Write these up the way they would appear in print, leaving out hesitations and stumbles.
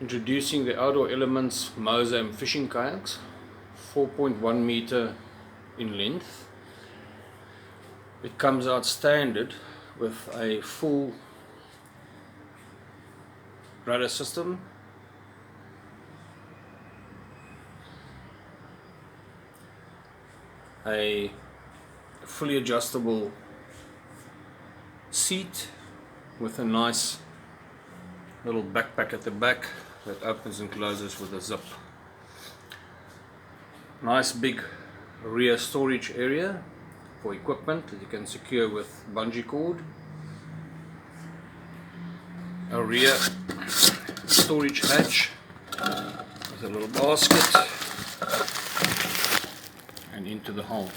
Introducing the Outdoor Elements Mozam fishing kayaks, 4.1 meter in length. It comes out standard with a full rudder system, a fully adjustable seat with a nice little backpack at the back that opens and closes with a zip. Nice big rear storage area for equipment that you can secure with bungee cord. A rear storage hatch with a little basket and into the hull.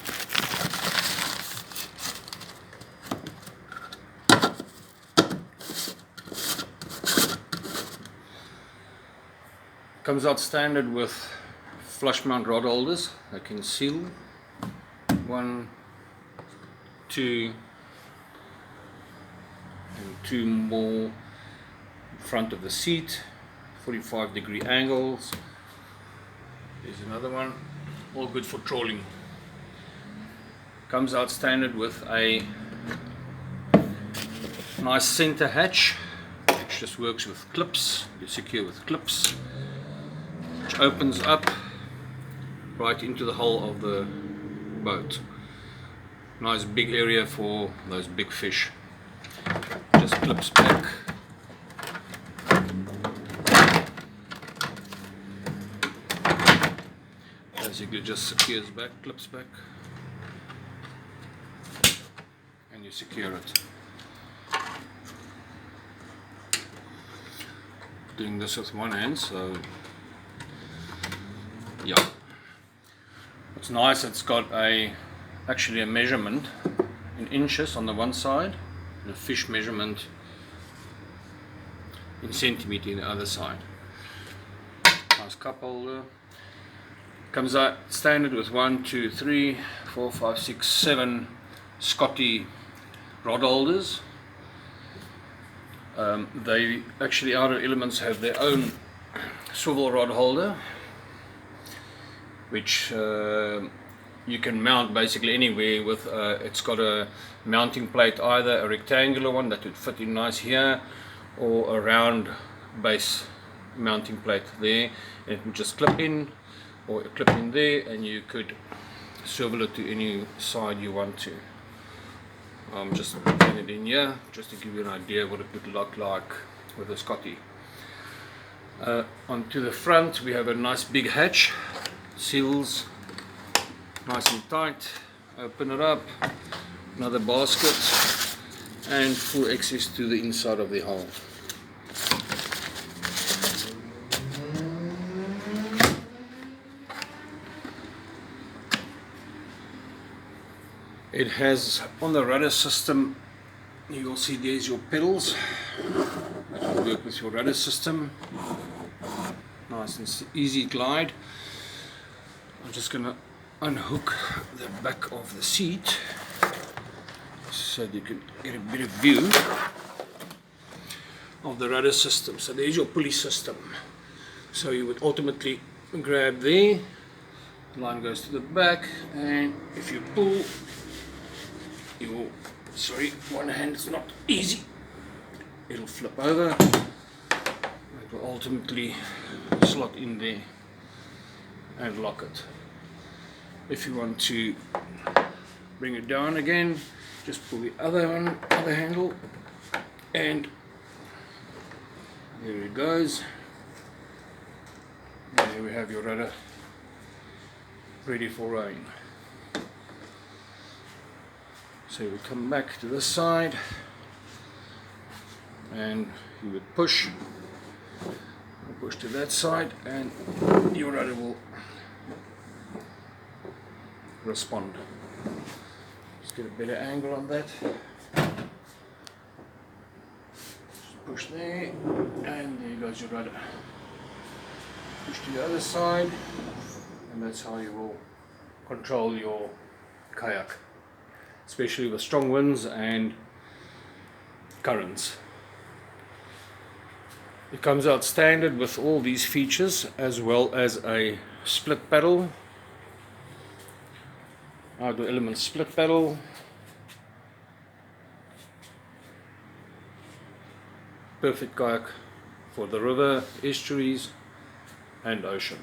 Comes out standard with flush mount rod holders that can seal 1, 2 and 2 more in front of the seat, 45-degree angles. There's another one, all good for trawling. Comes out standard with a nice center hatch which just works with clips. You secure with clips, which opens up right into the hull of the boat. Nice big area for those big fish. Just clips back. Basically just secures back, clips back, and you secure it. Doing this with one hand, so yeah. It's nice, it's got actually a measurement in inches on the one side and a fish measurement in centimeter in the other side. Nice cup holder. Comes out standard with 1, 2, 3, 4, 5, 6, 7 Scotty rod holders. They actually, Outdoor Elements have their own swivel rod holder, which you can mount basically anywhere with. It's got a mounting plate, either a rectangular one that would fit in nice here, or a round base mounting plate there, and it would just clip in, or clip in there, and you could swivel it to any side you want to. I'm just putting it in here just to give you an idea what it would look like with a Scotty. Onto the front we have a nice big hatch, seals nice and tight. Open it up, another basket, and full access to the inside of the hull. It has, on the rudder system, you will see there's your pedals that will work with your rudder system. Nice and easy glide. I'm just going to unhook the back of the seat so that you can get a better view of the rudder system. So there's your pulley system. So you would ultimately grab there, the line goes to the back, and if you pull, one hand is not easy, it'll flip over, it will ultimately slot in there and lock it. If you want to bring it down again, just pull the other handle, and there it goes. And there we have your rudder ready for rowing. So we come back to this side, and you would push to that side, and your rudder will respond. Just get a better angle on that. Just push there, and there goes your rudder. Push to the other side, and that's how you will control your kayak, especially with strong winds and currents. It comes out standard with all these features, as well as a split paddle, outdoor element split paddle, perfect kayak for the river, estuaries and ocean.